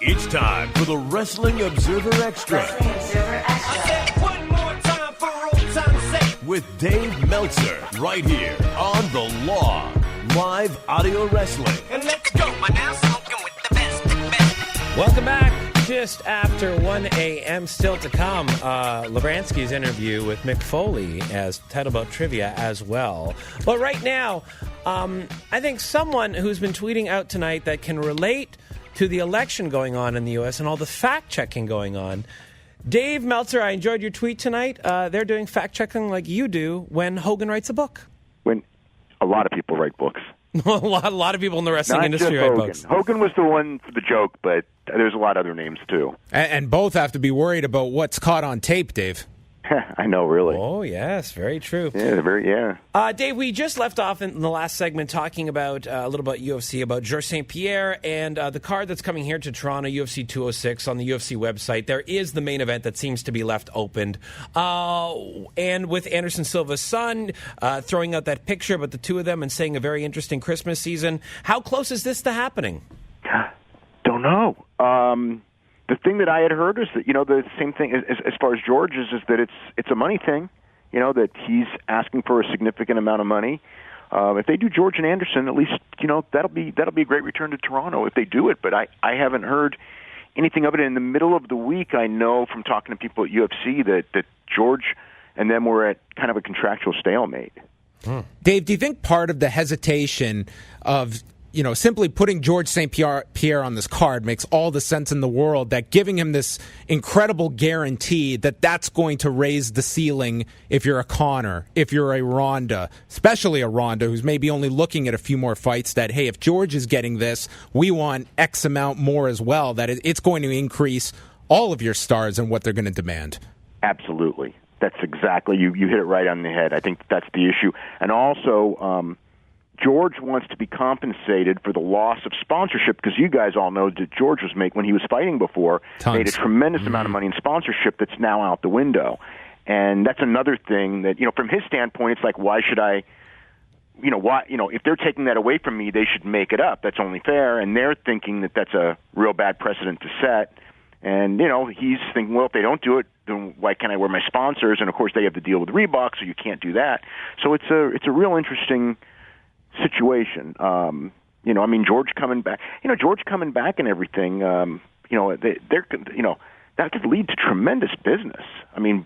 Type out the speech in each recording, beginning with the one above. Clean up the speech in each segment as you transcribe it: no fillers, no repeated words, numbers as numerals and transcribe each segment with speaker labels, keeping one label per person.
Speaker 1: It's time for the Wrestling Observer Extra.
Speaker 2: One more time for old time's sake.
Speaker 1: With Dave Meltzer, right here on The Law. Live audio wrestling.
Speaker 2: And let's go. We're now smoking with the best.
Speaker 3: Welcome back. Just after 1 a.m. still to come, Labransky's interview with Mick Foley as Titlebout Trivia as well. But right now, I think someone who's been tweeting out tonight that can relate to the election going on in the U.S. and all the fact-checking going on. Dave Meltzer, I enjoyed your tweet tonight. They're doing fact-checking like you do when Hogan writes a book.
Speaker 4: When a lot of people write books.
Speaker 3: a lot of people in the wrestling
Speaker 4: Not
Speaker 3: industry
Speaker 4: just
Speaker 3: write
Speaker 4: Hogan.
Speaker 3: books.
Speaker 4: Hogan was the one for the joke, but there's a lot of other names, too.
Speaker 5: And both have to be worried about what's caught on tape, Dave.
Speaker 4: I know, really.
Speaker 3: Oh, yes, very true.
Speaker 4: Yeah.
Speaker 3: Dave, we just left off in the last segment talking about a little about UFC, about Georges St-Pierre, and the card that's coming here to Toronto, UFC 206, on the UFC website. There is the main event that seems to be left opened. And with Anderson Silva's son throwing out that picture about the two of them and saying a very interesting Christmas season. How close is this to happening?
Speaker 4: Don't know. The thing that I had heard is that, the same thing as far as George is that it's a money thing, that he's asking for a significant amount of money. If they do George and Anderson, at least, that'll be a great return to Toronto if they do it. But I haven't heard anything of it. In the middle of the week, I know from talking to people at UFC that George and them were at kind of a contractual stalemate.
Speaker 5: Dave, do you think part of the hesitation of simply putting Georges St-Pierre on this card makes all the sense in the world, that giving him this incredible guarantee that's going to raise the ceiling if you're a Conor, if you're a Ronda, especially a Ronda who's maybe only looking at a few more fights, that, hey, if George is getting this, we want X amount more as well, that it's going to increase all of your stars and what they're going to demand?
Speaker 4: Absolutely. That's exactly, you hit it right on the head. I think that's the issue. And also, George wants to be compensated for the loss of sponsorship, because you guys all know that George was when he was fighting before, made a tremendous amount of money in sponsorship that's now out the window. And that's another thing that, from his standpoint, it's like, why should I, if they're taking that away from me, they should make it up. That's only fair. And they're thinking that that's a real bad precedent to set. And, he's thinking, well, if they don't do it, then why can't I wear my sponsors? And, of course, they have to deal with Reebok, so you can't do that. So it's a real interesting situation. George coming back, and everything, that could lead to tremendous business.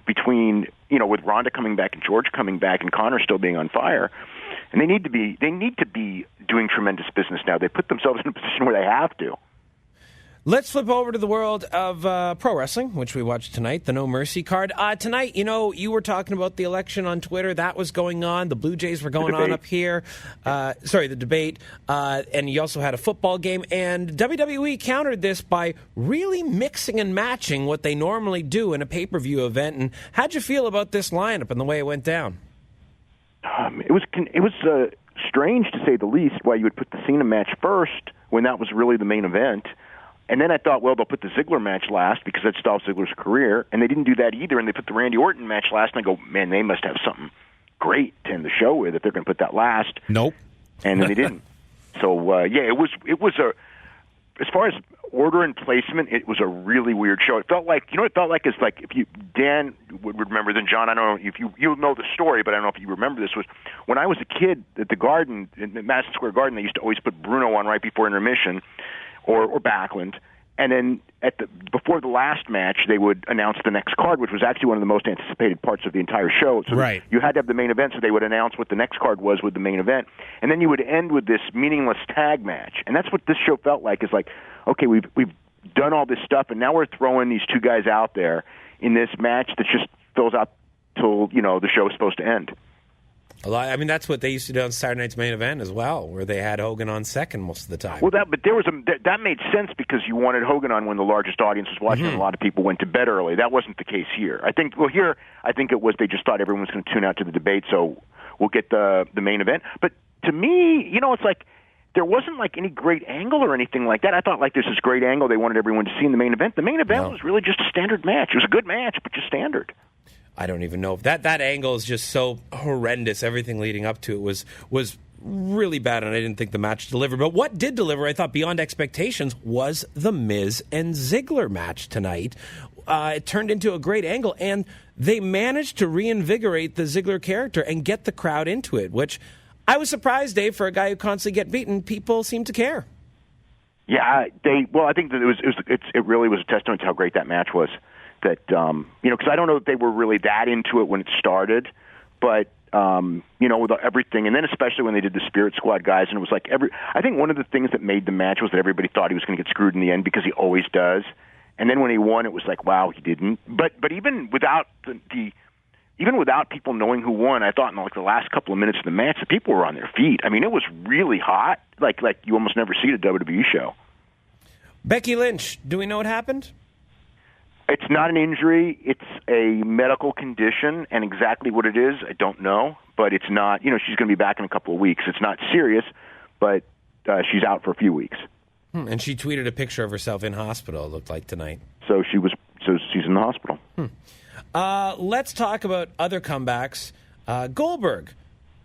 Speaker 4: Between, with Ronda coming back and George coming back and Conor still being on fire, and they need to be doing tremendous business now. They put themselves in a position where they have to.
Speaker 3: Let's flip over to the world of pro wrestling, which we watched tonight, the No Mercy card. Tonight, you were talking about the election on Twitter. That was going on. The Blue Jays were going on up here. The debate. And you also had a football game. And WWE countered this by really mixing and matching what they normally do in a pay-per-view event. And how'd you feel about this lineup and the way it went down?
Speaker 4: It was strange, to say the least, why you would put the Cena match first when that was really the main event. And then I thought, well, they'll put the Ziggler match last because that's Dolph Ziggler's career. And they didn't do that either. And they put the Randy Orton match last. And I go, man, they must have something great to end the show with if they're going to put that last.
Speaker 5: Nope.
Speaker 4: And then they didn't. So, it was as far as order and placement, it was a really weird show. It felt like, if Dan would remember, then John, I don't know if you'll know the story, but I don't know if you remember this, was when I was a kid at the Garden, in Madison Square Garden, they used to always put Bruno on right before intermission, or Backlund, and then before the last match, they would announce the next card, which was actually one of the most anticipated parts of the entire show. So
Speaker 5: right.
Speaker 4: You had to have the main event, so they would announce what the next card was with the main event, and then you would end with this meaningless tag match. And that's what this show felt like. Is like, okay, we've done all this stuff, and now we're throwing these two guys out there in this match that just fills out till the show is supposed to end.
Speaker 3: That's what they used to do on Saturday Night's Main Event as well, where they had Hogan on second most of the time.
Speaker 4: Well, that made sense because you wanted Hogan on when the largest audience was watching, and a lot of people went to bed early. That wasn't the case here. I think it was they just thought everyone was going to tune out to the debate, so we'll get the main event. But to me, it's like there wasn't like any great angle or anything like that. I thought like there's this great angle they wanted everyone to see in the main event. The main event was really just a standard match. It was a good match, but just standard.
Speaker 3: I don't even know if that angle is just so horrendous. Everything leading up to it was really bad, and I didn't think the match delivered. But what did deliver, I thought, beyond expectations, was the Miz and Ziggler match tonight. It turned into a great angle, and they managed to reinvigorate the Ziggler character and get the crowd into it, which I was surprised, Dave, for a guy who constantly get beaten. People seem to care.
Speaker 4: Yeah, I think that it really was a testament to how great that match was. That because I don't know if they were really that into it when it started, but with everything, and then especially when they did the Spirit Squad guys, and it was like I think one of the things that made the match was that everybody thought he was going to get screwed in the end because he always does, and then when he won, it was like, wow, he didn't. But even without even without people knowing who won, I thought in like the last couple of minutes of the match, the people were on their feet. I mean, it was really hot, like you almost never see at a WWE show.
Speaker 3: Becky Lynch, do we know what happened?
Speaker 4: It's not an injury. It's a medical condition, and exactly what it is, I don't know. But it's not, she's going to be back in a couple of weeks. It's not serious, but she's out for a few weeks.
Speaker 3: And she tweeted a picture of herself in hospital, it looked like, tonight.
Speaker 4: So she's in the hospital.
Speaker 3: Let's talk about other comebacks. Goldberg.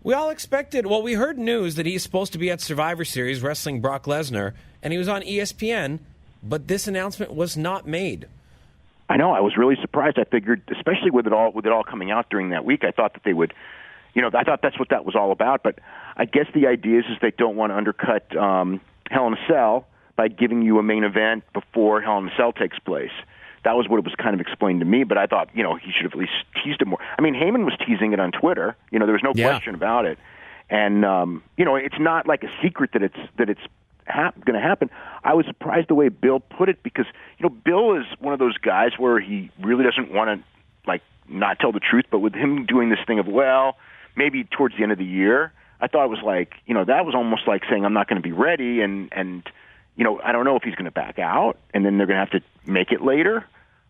Speaker 3: We all expected, we heard news that he's supposed to be at Survivor Series wrestling Brock Lesnar, and he was on ESPN, but this announcement was not made.
Speaker 4: I know. I was really surprised. I figured, especially with it all coming out during that week, I thought that they would, I thought that's what that was all about. But I guess the idea is they don't want to undercut Hell in a Cell by giving you a main event before Hell in a Cell takes place. That was what it was kind of explained to me. But I thought, he should have at least teased it more. I mean, Heyman was teasing it on Twitter. There was no question about it. And it's not like a secret that it's going to happen. I was surprised the way Bill put it because Bill is one of those guys where he really doesn't want to not tell the truth, but with him doing this thing of maybe towards the end of the year, I thought it was like that was almost like saying I'm not going to be ready and I don't know if he's going to back out and then they're going to have to make it later.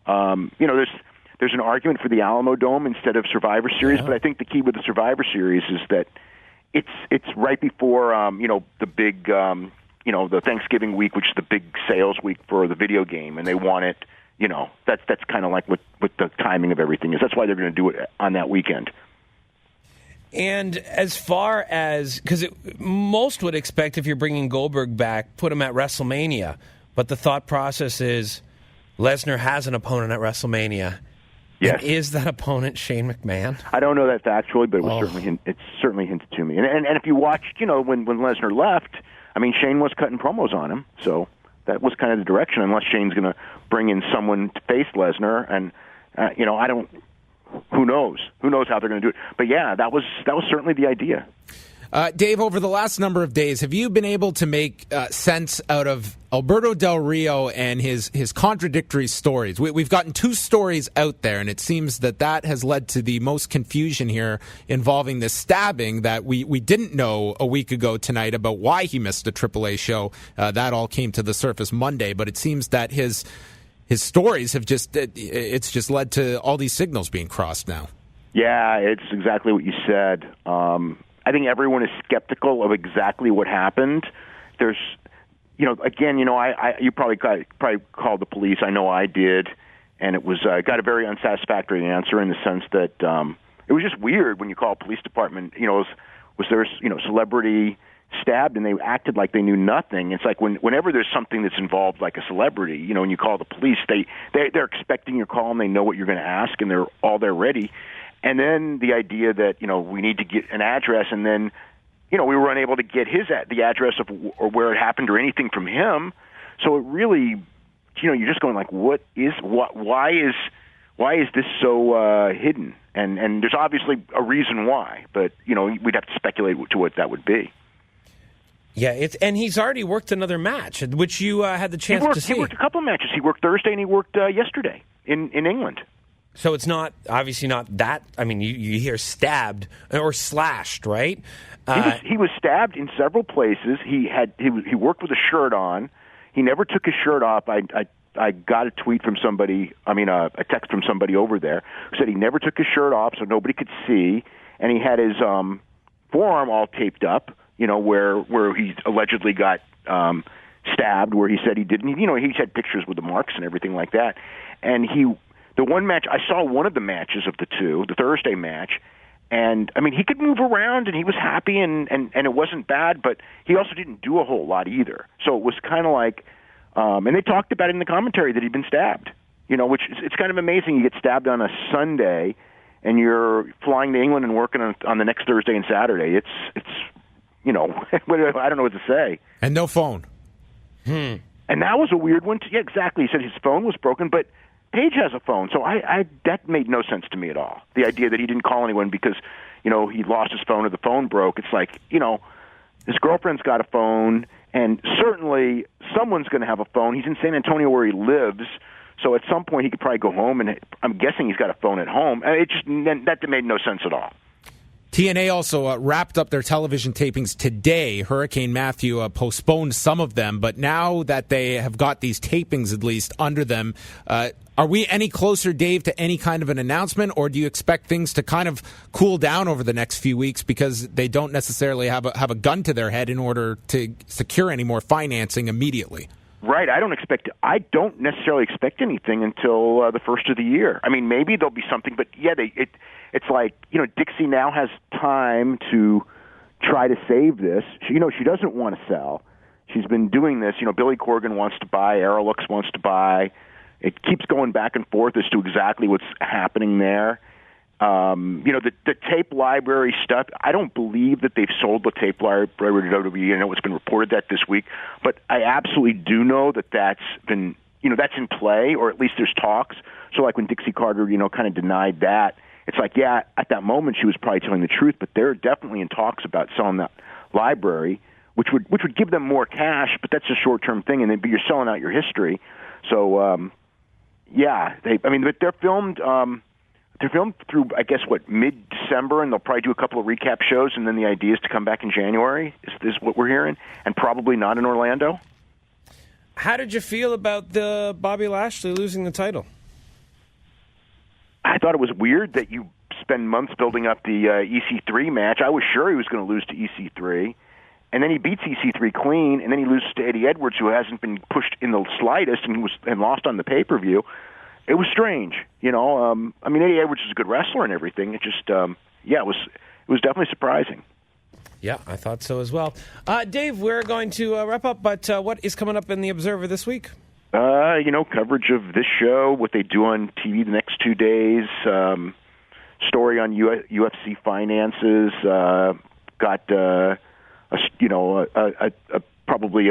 Speaker 4: There's an argument for the Alamo Dome instead of Survivor Series, but I think the key with the Survivor Series is that it's right before the big the Thanksgiving week, which is the big sales week for the video game, and they want it, that's kind of like what the timing of everything is. That's why they're going to do it on that weekend.
Speaker 3: And as far as, because most would expect if you're bringing Goldberg back, put him at WrestleMania, but the thought process is Lesnar has an opponent at WrestleMania.
Speaker 4: Yes.
Speaker 3: And is that opponent Shane McMahon?
Speaker 4: I don't know that factually, but it was certainly hinted to me. And if you watched, when Lesnar left, I mean, Shane was cutting promos on him, so that was kind of the direction. Unless Shane's going to bring in someone to face Lesnar, and I don't. Who knows? Who knows how they're going to do it? But yeah, that was certainly the idea.
Speaker 5: Dave, over the last number of days, have you been able to make sense out of Alberto Del Rio and his contradictory stories? We've gotten two stories out there, and it seems that has led to the most confusion here involving this stabbing that we didn't know a week ago tonight about why he missed a AAA show. That all came to the surface Monday, but it seems that his stories have just led to all these signals being crossed now. Yeah,
Speaker 4: it's exactly what you said. I think everyone is skeptical of exactly what happened. There's, again, you probably called the police. I know I did, and it was got a very unsatisfactory answer in the sense that it was just weird when you call a police department. Was there celebrity stabbed, and they acted like they knew nothing. It's like whenever there's something that's involved, like a celebrity, when you call the police, they're expecting your call and they know what you're going to ask, and they're ready. And then the idea that we need to get an address, and then we were unable to get the address of or where it happened or anything from him. So it really, you're just going like, why is this so hidden? And there's obviously a reason why, but we'd have to speculate to what that would be.
Speaker 3: Yeah, and he's already worked another match, which you had the chance to see.
Speaker 4: He worked a couple of matches. He worked Thursday and he worked yesterday in England.
Speaker 3: So it's obviously not that. I mean, you hear stabbed or slashed, right?
Speaker 4: He was stabbed in several places. He worked with a shirt on. He never took his shirt off. I got a tweet from somebody. A text from somebody over there who said he never took his shirt off, so nobody could see, and he had his forearm all taped up. Where he allegedly got stabbed, where he said he didn't. He had pictures with the marks and everything like that. And the one match, I saw one of the matches of the two, the Thursday match, And, I mean, he could move around, and he was happy, and it wasn't bad, but he also didn't do a whole lot either. So it was kind of like, and they talked about it in the commentary that he'd been stabbed, which it's kind of amazing. You get stabbed on a Sunday, and you're flying to England and working on the next Thursday and Saturday. It's I don't know what to say.
Speaker 5: And no phone.
Speaker 4: And that was a weird one. Yeah, exactly. He said his phone was broken, but Paige has a phone, so that made no sense to me at all. The idea that he didn't call anyone because, he lost his phone or the phone broke. It's like, his girlfriend's got a phone, and certainly someone's going to have a phone. He's in San Antonio where he lives, so at some point he could probably go home, and I'm guessing he's got a phone at home. That made no sense at all.
Speaker 5: TNA also wrapped up their television tapings today. Hurricane Matthew postponed some of them, but now that they have got these tapings at least under them, are we any closer, Dave, to any kind of an announcement, or do you expect things to kind of cool down over the next few weeks because they don't necessarily have a gun to their head in order to secure any more financing immediately?
Speaker 4: Right. I don't necessarily expect anything until the first of the year. I mean, maybe there'll be something, but yeah, it's like, Dixie now has time to try to save this. She doesn't want to sell. She's been doing this. Billy Corgan wants to buy, Aerolux wants to buy. It keeps going back and forth as to exactly what's happening there. The tape library stuff, I don't believe that they've sold the tape library to WWE. I know it's been reported that this week, but I absolutely do know that that's been, that's in play, or at least there's talks. So like when Dixie Carter, kind of denied that, it's like, yeah, at that moment she was probably telling the truth, but they're definitely in talks about selling that library, which would give them more cash, but that's a short-term thing, and but you're selling out your history. So, yeah, but they're filmed. They're filmed through, I guess, mid-December, and they'll probably do a couple of recap shows, and then the idea is to come back in January, is what we're hearing, and probably not in Orlando.
Speaker 3: How did you feel about the Bobby Lashley losing the title?
Speaker 4: I thought it was weird that you spend months building up the EC3 match. I was sure he was going to lose to EC3, and then he beats EC3 clean, and then he loses to Eddie Edwards, who hasn't been pushed in the slightest and lost on the pay-per-view. It was strange, Eddie Edwards is a good wrestler and everything. It just, it was definitely surprising.
Speaker 3: Yeah, I thought so as well. Dave, we're going to wrap up, but what is coming up in the Observer this week?
Speaker 4: Coverage of this show, what they do on TV the next 2 days, story on UFC finances, got probably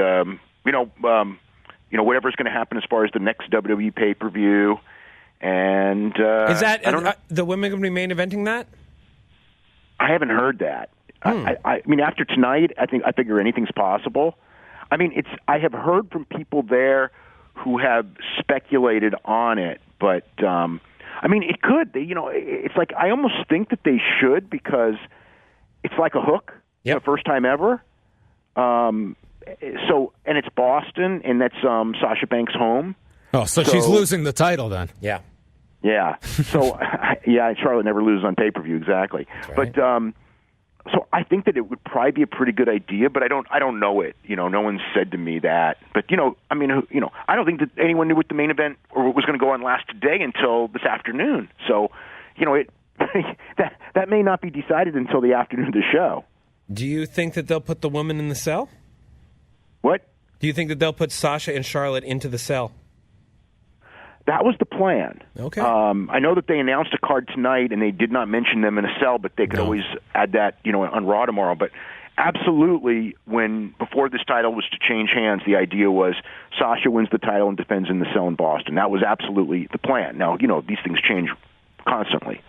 Speaker 4: whatever's going to happen as far as the next WWE pay-per-view. And
Speaker 3: is that the women going to be main eventing that?
Speaker 4: I haven't heard that. I mean, after tonight, I figure anything's possible. I mean, I have heard from people there who have speculated on it, but it could. It's like I almost think that they should, because it's like a hook.
Speaker 3: Yep.
Speaker 4: The first time ever. And it's Boston, and that's Sasha Banks' home.
Speaker 5: Oh, so she's losing the title then?
Speaker 3: Yeah.
Speaker 4: Yeah. So, Charlotte never loses on pay-per-view, exactly.
Speaker 3: Right.
Speaker 4: But so I think that it would probably be a pretty good idea, but I don't know it. No one said to me that. But I don't think that anyone knew what the main event or what was going to go on last today until this afternoon. So, that may not be decided until the afternoon of the show.
Speaker 3: Do you think that they'll put the woman in the cell?
Speaker 4: What?
Speaker 3: Do you think that they'll put Sasha and Charlotte into the cell?
Speaker 4: That was the plan.
Speaker 3: Okay.
Speaker 4: I know that they announced a card tonight, and they did not mention them in a cell, but they could always add that, on Raw tomorrow. But absolutely, before this title was to change hands, the idea was Sasha wins the title and defends in the cell in Boston. That was absolutely the plan. Now, these things change constantly.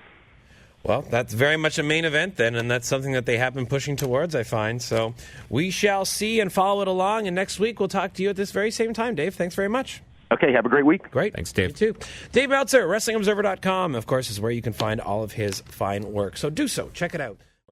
Speaker 3: Well, that's very much a main event then, and that's something that they have been pushing towards, I find. So we shall see and follow it along, and next week we'll talk to you at this very same time. Dave, thanks very much.
Speaker 4: Okay, have a great week.
Speaker 3: Great.
Speaker 5: Thanks, Dave.
Speaker 3: You too. Dave Meltzer, WrestlingObserver.com, of course, is where you can find all of his fine work. So do so. Check it out.